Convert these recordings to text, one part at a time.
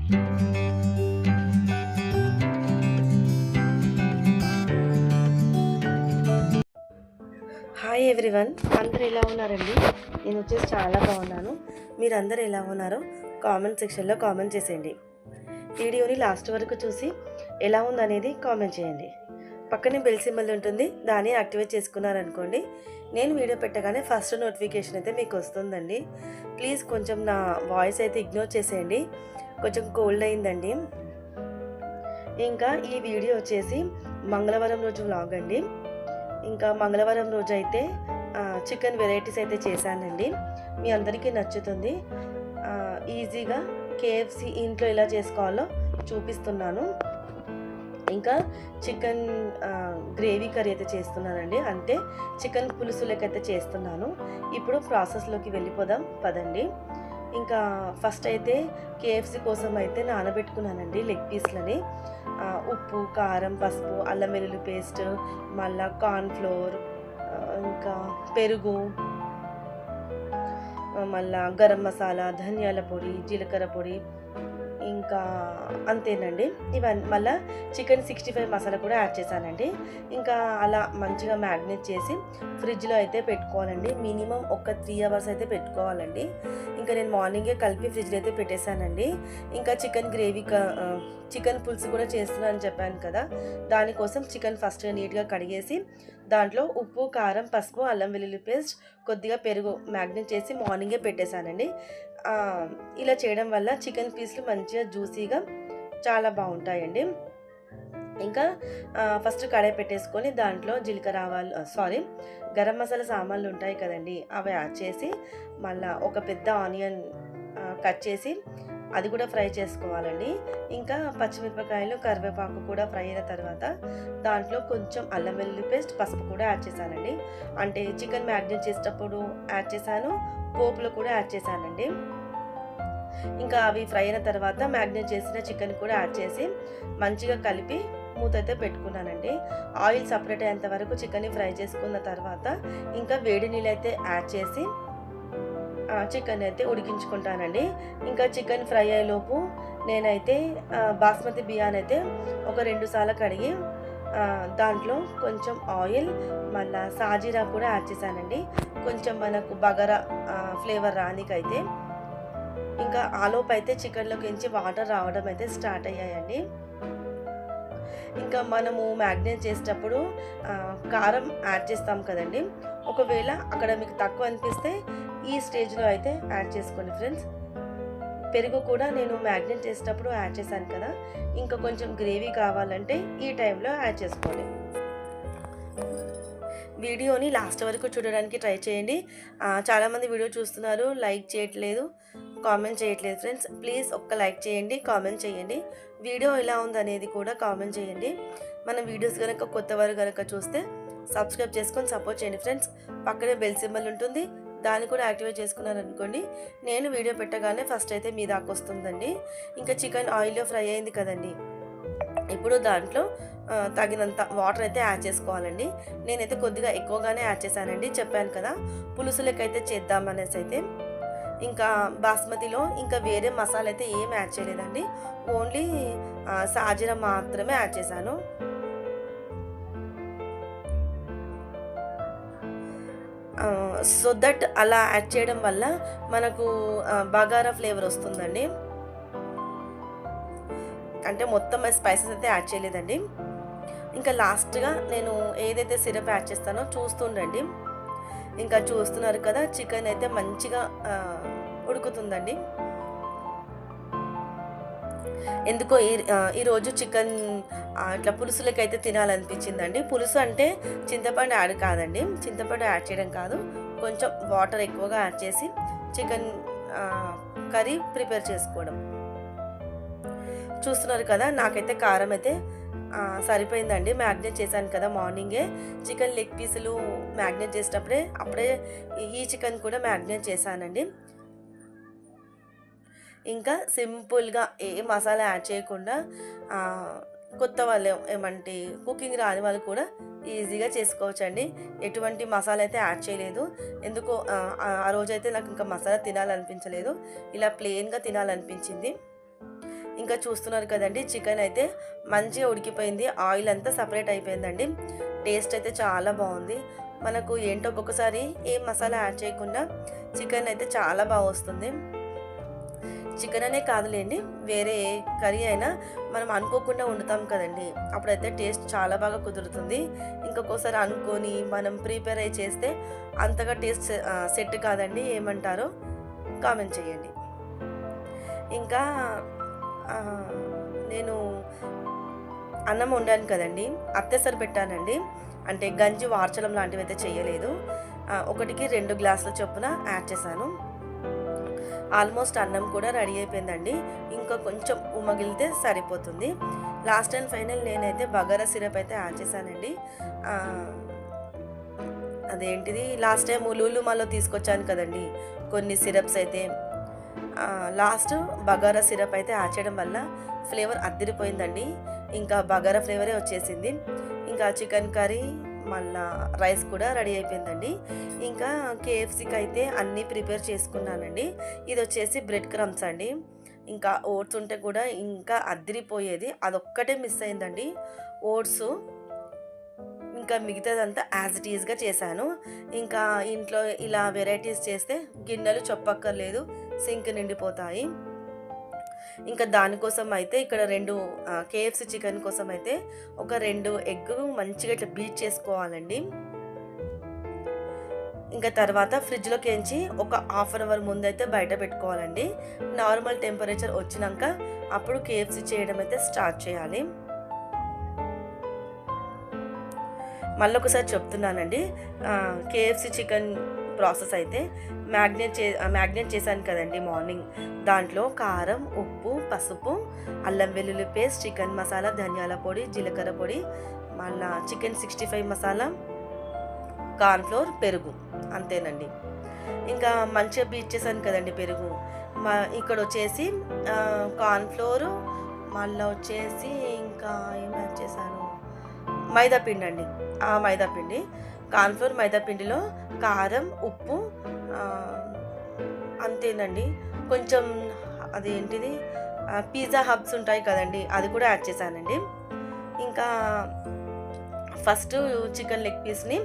Hi everyone, అందరూ ఎలా ఉన్నారండి? నేను వచ్చేసి చాలా బాగున్నాను. మీరందరూ ఎలా ఉన్నారో కామెంట్ సెక్షన్లో కామెంట్ చేసేయండి. వీడియోని లాస్ట్ వరకు చూసి ఎలా ఉందనేది కామెంట్ చేయండి. పక్కనే బెల్ సింబల్ ఉంటుంది, దాన్ని యాక్టివేట్ చేసుకున్నారనుకోండి, నేను వీడియో పెట్టగానే ఫస్ట్ నోటిఫికేషన్ అయితే మీకు వస్తుందండి. ప్లీజ్ కొంచెం నా వాయిస్ అయితే ఇగ్నోర్ చేసేయండి, కొంచెం కోల్డ్ అయిందండి. ఇంకా ఈ వీడియో వచ్చేసి మంగళవారం రోజు వ్లాగ్ అండి. ఇంకా మంగళవారం రోజు అయితే చికెన్ వెరైటీస్ అయితే చేశానండి. మీ అందరికీ నచ్చుతుంది. ఈజీగా కేఎఫ్సి ఇంట్లో ఎలా చేసుకోవాలో చూపిస్తున్నాను. ఇంకా చికెన్ గ్రేవీ కర్రీ అయితే చేస్తున్నానండి, అంటే చికెన్ పులుసులకైతే చేస్తున్నాను. ఇప్పుడు ప్రాసెస్లోకి వెళ్ళిపోదాం పదండి. ఇంకా ఫస్ట్ అయితే కేఎఫ్సి కోసం అయితే నానబెట్టుకున్నానండి లెగ్ పీస్లని. ఉప్పు, కారం, పసుపు, అల్లం వెల్లుల్లి పేస్ట్, మళ్ళీ కార్న్ఫ్లోర్, ఇంకా పెరుగు, మళ్ళీ గరం మసాలా, ధనియాల పొడి, జీలకర్ర పొడి, ఇంకా అంతేనండి. ఇవన్నీ మళ్ళీ చికెన్ 65 మసాలా కూడా యాడ్ చేశానండి. ఇంకా అలా మంచిగా మ్యారినేట్ చేసి ఫ్రిడ్జ్లో అయితే పెట్టుకోవాలండి. మినిమం ఒక 3 అవర్స్ అయితే పెట్టుకోవాలండి. ఇంకా నేను మార్నింగే కలిపి ఫ్రిడ్జ్లో అయితే పెట్టేశానండి. ఇంకా చికెన్ పులుసు కూడా చేస్తున్నానని చెప్పాను కదా, దానికోసం చికెన్ ఫస్ట్ నీట్గా కడిగేసి దాంట్లో ఉప్పు, కారం, పసుపు, అల్లం వెల్లుల్లి పేస్ట్, కొద్దిగా పెరుగు మ్యారినేట్ చేసి మార్నింగే పెట్టేశానండి. ఇలా చేయడం వల్ల చికెన్ పీస్లు మంచిగా జ్యూసీగా చాలా బాగుంటాయండి. ఇంకా ఫస్ట్ కడాయి పెట్టేసుకొని దాంట్లో జీలకర్ర, ఆవాలు, గరం మసాలా సామాన్లు ఉంటాయి కదండి, అవి యాడ్ చేసి మళ్ళీ ఒక పెద్ద ఆనియన్ కట్ చేసి అది కూడా ఫ్రై చేసుకోవాలండి. ఇంకా పచ్చిమిరపకాయలు, కరివేపాకు కూడా ఫ్రై అయిన తర్వాత దాంట్లో కొంచెం అల్లం వెల్లుల్లి పేస్ట్, పసుపు కూడా యాడ్ చేశానండి. అంటే చికెన్ మ్యారినేట్ చేసేటప్పుడు యాడ్ చేశాను, పోపులో కూడా యాడ్ చేశానండి. ఇంకా అవి ఫ్రై అయిన తర్వాత మ్యారినేట్ చేసిన చికెన్ కూడా యాడ్ చేసి మంచిగా కలిపి మూత అయితే పెట్టుకున్నానండి. ఆయిల్ సపరేట్ అయ్యేంత వరకు చికెన్ని ఫ్రై చేసుకున్న తర్వాత ఇంకా వేడి నీళ్ళు అయితే యాడ్ చేసి చికెన్ అయితే ఉడికించుకుంటానండి. ఇంకా చికెన్ ఫ్రై అయ్యేలోపు నేనైతే బాస్మతి బియ్యాన్ని అయితే ఒక 2 సార్లు కడిగి దాంట్లో కొంచెం ఆయిల్, మళ్ళీ సాజీరా కూడా యాడ్ చేశానండి, కొంచెం మనకు బగారా ఫ్లేవర్ రానికైతే. ఇంకా ఆలోపు అయితే చికెన్లోకి నుంచి వాటర్ రావడం అయితే స్టార్ట్ అయ్యాయండి. ఇంకా మనము మ్యారినేట్ చేసేటప్పుడు కారం యాడ్ చేస్తాం కదండి, ఒకవేళ అక్కడ మీకు తక్కువ అనిపిస్తే ఈ స్టేజ్లో అయితే యాడ్ చేసుకోండి ఫ్రెండ్స్. పెరుగు కూడా నేను మ్యారినేట్ చేసేటప్పుడు యాడ్ చేశాను కదా, ఇంకా కొంచెం గ్రేవీ కావాలంటే ఈ టైంలో యాడ్ చేసుకోండి. వీడియోని లాస్ట్ వరకు చూడడానికి ట్రై చేయండి. చాలామంది వీడియో చూస్తున్నారు, లైక్ చేయట్లేదు, కామెంట్ చేయట్లేదు ఫ్రెండ్స్. ప్లీజ్ ఒక్క లైక్ చేయండి, కామెంట్ చేయండి. వీడియో ఎలా ఉందనేది కూడా కామెంట్ చేయండి. మన వీడియోస్ కనుక కొత్తవారు కనుక చూస్తే సబ్స్క్రైబ్ చేసుకొని సపోర్ట్ చేయండి ఫ్రెండ్స్. పక్కనే బెల్ సింబల్ ఉంటుంది, దాన్ని కూడా యాక్టివేట్ చేసుకున్నారనుకోండి, నేను వీడియో పెట్టగానే ఫస్ట్ అయితే మీ దాకా వస్తుందండి. ఇంకా చికెన్ ఆయిల్లో ఫ్రై అయింది కదండి, ఇప్పుడు దాంట్లో తగినంత వాటర్ అయితే యాడ్ చేసుకోవాలండి. నేనైతే కొద్దిగా ఎక్కువగానే యాడ్ చేశానండి, చెప్పాను కదా పులుసులకైతే చేద్దామనేసి అయితే. ఇంకా బాస్మతిలో ఇంకా వేరే మసాలా అయితే ఏం యాడ్ చేయలేదండి, ఓన్లీ సాజీరా మాత్రమే యాడ్ చేశాను. సో దట్ అలా యాడ్ చేయడం వల్ల మనకు బగారా ఫ్లేవర్ వస్తుందండి. అంటే మొత్తం స్పైసెస్ అయితే యాడ్ చేయలేదండి. ఇంకా లాస్ట్గా నేను ఏదైతే సిరప్ యాడ్ చేస్తానో చూస్తుండండి. ఇంకా చూస్తున్నారు కదా, చికెన్ అయితే మంచిగా ఉడుకుతుందండి. ఎందుకో ఈరోజు చికెన్ ఇట్లా పులుసులకైతే తినాలనిపించిందండి. పులుసు అంటే చింతపండు యాడ్ కాదండి, చింతపండు యాడ్ చేయడం కాదు, కొంచెం వాటర్ ఎక్కువగా యాడ్ చేసి చికెన్ కర్రీ ప్రిపేర్ చేసుకోవడం. చూస్తున్నారు కదా, నాకైతే కారం అయితే సరిపోయిందండి. మ్యారినేట్ చేశాను కదా మార్నింగే, చికెన్ లెగ్ పీసులు మ్యారినేట్ అప్పుడే ఈ చికెన్ కూడా మ్యారినేట్ చేశానండి. ఇంకా సింపుల్గా ఏ మసాలా యాడ్ చేయకుండా కొత్త వాళ్ళు ఏమంటే కుకింగ్ రాని వాళ్ళు కూడా ఈజీగా చేసుకోవచ్చండి. ఎటువంటి మసాలా అయితే యాడ్ చేయలేదు, ఎందుకో ఆ రోజైతే నాకు ఇంకా మసాలా తినాలనిపించలేదు, ఇలా ప్లెయిన్గా తినాలనిపించింది. ఇంకా చూస్తున్నారు కదండి, చికెన్ అయితే మంచిగా ఉడికిపోయింది, ఆయిల్ అంతా సపరేట్ అయిపోయిందండి. టేస్ట్ అయితే చాలా బాగుంది. మనకు ఏంటో ఒక్కొక్కసారి ఏం మసాలా యాడ్ చేయకుండా చికెన్ అయితే చాలా బాగా వస్తుంది. చికెన్ అనే కాదులేండి, వేరే కర్రీ అయినా మనం అనుకోకుండా వండుతాం కదండి, అప్పుడైతే టేస్ట్ చాలా బాగా కుదురుతుంది. ఇంకొకసారి అనుకొని మనం ప్రిపేర్ అయ్యి చేస్తే అంతగా టేస్ట్ సెట్ కాదండి. ఏమంటారో కామెంట్ చేయండి. ఇంకా నేను అన్నం వండాను కదండి, అత్తెసరు పెట్టానండి. అంటే గంజి వార్చడం లాంటివి అయితే చేయలేదు. 1కి 2 గ్లాసుల చొప్పున యాడ్ చేశాను. ఆల్మోస్ట్ అన్నం కూడా రెడీ అయిపోయిందండి. ఇంకా కొంచెం ఉమ్మగిలితే సరిపోతుంది. లాస్ట్ అండ్ ఫైనల్ నేనైతే బగారా సిరప్ అయితే యాడ్ చేశానండి. అదేంటిది, లాస్ట్ టైం లూలుమాలో తీసుకొచ్చాను కదండి కొన్ని సిరప్స్ అయితే, లాస్ట్ బగారా సిరప్ అయితే యాడ్ చేయడం వల్ల ఫ్లేవర్ అద్దిరిపోయిందండి. ఇంకా బగారా ఫ్లేవరే వచ్చేసింది. ఇంకా చికెన్ కర్రీ మళ్ళా రైస్ కూడా రెడీ అయిపోయిందండి. ఇంకా కేఎఫ్సీకి అయితే అన్నీ ప్రిపేర్ చేసుకున్నానండి. ఇది వచ్చేసి బ్రెడ్ క్రమ్స్ అండి. ఇంకా ఓట్స్ ఉంటే కూడా ఇంకా అద్దిరిపోయేది, అదొక్కటే మిస్ అయిందండి ఓట్స్. ఇంకా మిగతాదంతా యాజ్ ఇట్ ఈజ్గా చేశాను. ఇంకా ఇంట్లో ఇలా వెరైటీస్ చేస్తే గిన్నెలు చెప్పక్కర్లేదు, సింక్ నిండిపోతాయి. ఇంకా దానికోసం అయితే ఇక్కడ 2 కేఎఫ్సీ చికెన్ కోసం అయితే ఒక 2 ఎగ్ మంచిగా ఇట్లా బీట్ చేసుకోవాలండి. ఇంకా తర్వాత ఫ్రిడ్జ్లోకి ఎంచి ఒక ½ అవర్ ముందైతే బయట పెట్టుకోవాలండి. నార్మల్ టెంపరేచర్ వచ్చినాక అప్పుడు కేఎఫ్సీ చేయడం అయితే స్టార్ట్ చేయాలి. మళ్ళీ ఒకసారి చెప్తున్నానండి, కేఎఫ్సీ చికెన్ ప్రాసెస్ అయితే మ్యాగ్నేట్ చేశాను కదండి మార్నింగ్. దాంట్లో కారం, ఉప్పు, పసుపు, అల్లం వెల్లుల్లి పేస్ట్, చికెన్ మసాలా, ధనియాల పొడి, జీలకర్ర పొడి, మళ్ళీ చికెన్ 65 మసాలా, కార్న్ఫ్లోర్, పెరుగు, అంతేనండి. ఇంకా మంచిగా బీట్ చేశాను కదండి పెరుగు. ఇక్కడ వచ్చేసి కార్న్ఫ్లోరు, మళ్ళీ వచ్చేసి ఇంకా ఏం యాడ్ చేశాను, మైదాపిండి అండి. మైదాపిండి, కార్న్ఫ్లోర్, మైదాపిండిలో కారం, ఉప్పు, అంతేనండి. కొంచెం అదేంటిది పిజ్జా హబ్స్ ఉంటాయి కదండి, అది కూడా యాడ్ చేశానండి. ఇంకా ఫస్ట్ చికెన్ లెగ్ పీస్ని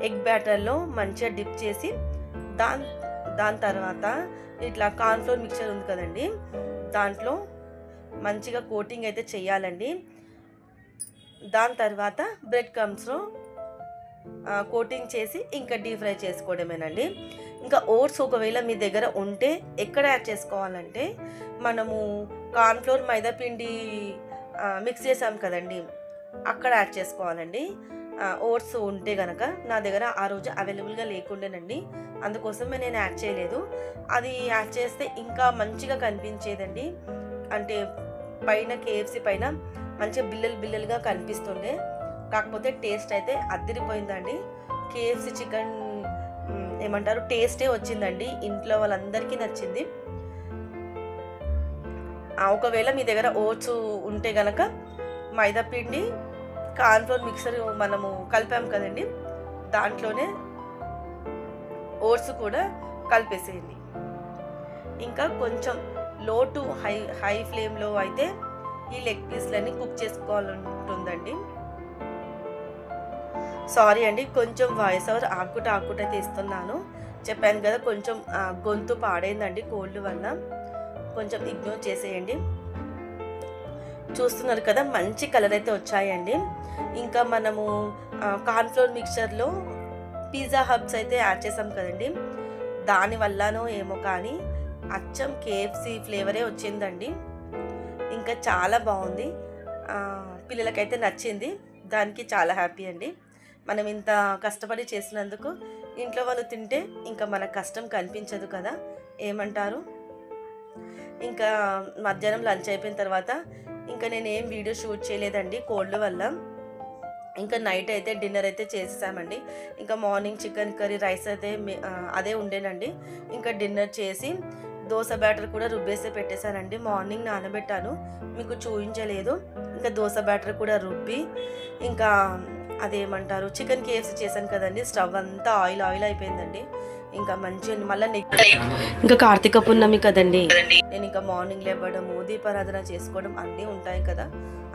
ఎగ్ బ్యాటర్లో మంచిగా డిప్ చేసి దాని తర్వాత ఇట్లా కార్న్ఫ్లోర్ మిక్చర్ ఉంది కదండి, దాంట్లో మంచిగా కోటింగ్ అయితే చేయాలండి. దాని తర్వాత బ్రెడ్ క్రమ్స్లో కోటింగ్ చేసి ఇంకా డీప్ ఫ్రై చేసుకోవడమేనండి. ఇంకా ఓట్స్ ఒకవేళ మీ దగ్గర ఉంటే ఎక్కడ యాడ్ చేసుకోవాలంటే, మనము కార్న్ఫ్లోర్, మైదాపిండి మిక్స్ చేసాం కదండి, అక్కడ యాడ్ చేసుకోవాలండి. ఓట్స్ ఉంటే కనుక నా దగ్గర ఆ రోజు అవైలబుల్గా లేకుండేనండి, అందుకోసమే నేను యాడ్ చేయలేదు. అది యాడ్ చేస్తే ఇంకా మంచిగా కనిపించేదండి. అంటే పైన కేఎఫ్సీ పైన మంచిగా బిల్లలుగా కనిపిస్తుండే. కాకపోతే టేస్ట్ అయితే అద్దిరిపోయిందండి. కేఎఫ్సీ చికెన్ ఏమంటారు, టేస్టే వచ్చిందండి. ఇంట్లో వాళ్ళందరికీ నచ్చింది. ఒకవేళ మీ దగ్గర ఓట్స్ ఉంటే కనుక మైదాపిండి, కార్న్ఫ్లోర్ మిక్సర్ మనము కలిపాం కదండి, దాంట్లోనే ఓట్స్ కూడా కలిపేసేయండి. ఇంకా కొంచెం లో టు హై ఫ్లేమ్లో అయితే ఈ లెగ్ పీస్లన్నీ కుక్ చేసుకోవాలంటుందండి. సారీ అండి, కొంచెం వాయిస్ ఓవర్ ఆకుట అయితే ఇస్తున్నాను. చెప్పాను కదా, కొంచెం గొంతు పాడైందండి కోల్డ్ వల్ల, కొంచెం ఇగ్నోర్ చేసేయండి. చూస్తున్నారు కదా, మంచి కలర్ అయితే వచ్చాయండి. ఇంకా మనము కార్న్ఫ్లోర్ మిక్చర్లో పిజ్జా హబ్స్ అయితే యాడ్ చేసాం కదండి, దానివల్లనో ఏమో కానీ అచ్చం కేఎఫ్సీ ఫ్లేవరే వచ్చిందండి. ఇంకా చాలా బాగుంది, పిల్లలకైతే నచ్చింది. దానికి చాలా హ్యాపీ అండి. మనం ఇంత కష్టపడి చేసినందుకు ఇంట్లో వాళ్ళు తింటే ఇంకా మన కష్టం కనిపించదు కదా, ఏమంటారు. ఇంకా మధ్యాహ్నం లంచ్ అయిపోయిన తర్వాత ఇంకా నేను ఏం వీడియో షూట్ చేయలేదండి కోల్డ్ వల్ల. ఇంకా నైట్ అయితే డిన్నర్ అయితే చేసేసామండి. ఇంకా మార్నింగ్ చికెన్ కర్రీ, రైస్ అయితే అదే ఉండేనండి. ఇంకా డిన్నర్ చేసి దోశ బ్యాటర్ కూడా రుబ్బేసి పెట్టేశానండి. మార్నింగ్ నానబెట్టాను, మీకు చూపించలేదు. ఇంకా దోశ బ్యాటర్ కూడా రుబ్బి, ఇంకా అదేమంటారు చికెన్ కేఎఫ్సీ చేశాను కదండి, స్టవ్ అంతా ఆయిల్ అయిపోయిందండి. ఇంకా మంచిగా మళ్ళీ ఇంకా కార్తీక పున్నమి కదండి, నేను ఇంకా మార్నింగ్ లేవడము దీపారాధన చేసుకోవడం అన్నీ ఉంటాయి కదా,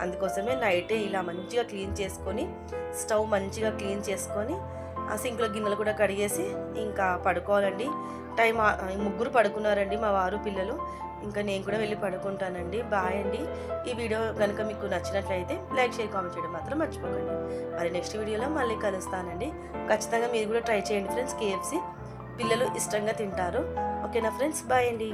అందుకోసమే నైటే ఇలా మంచిగా క్లీన్ చేసుకొని స్టవ్ మంచిగా క్లీన్ చేసుకొని ఆ సింక్లో గిన్నెలు కూడా కడిగేసి ఇంకా పడుకోవాలండి. టైం ముగ్గురు పడుకున్నారండి, మా వారు పిల్లలు, ఇంకా నేను కూడా వెళ్ళి పడుకుంటానండి. బాయ్ అండి. ఈ వీడియో కనుక మీకు నచ్చినట్లయితే లైక్ షేర్ కామెంట్ చేయడం మాత్రం మర్చిపోకండి. మరి నెక్స్ట్ వీడియోలో మళ్ళీ కలుస్తానండి. ఖచ్చితంగా మీరు కూడా ట్రై చేయండి ఫ్రెండ్స్. KFC పిల్లలు ఇష్టంగా తింటారు. ఓకేనా ఫ్రెండ్స్, బాయ్ అండి.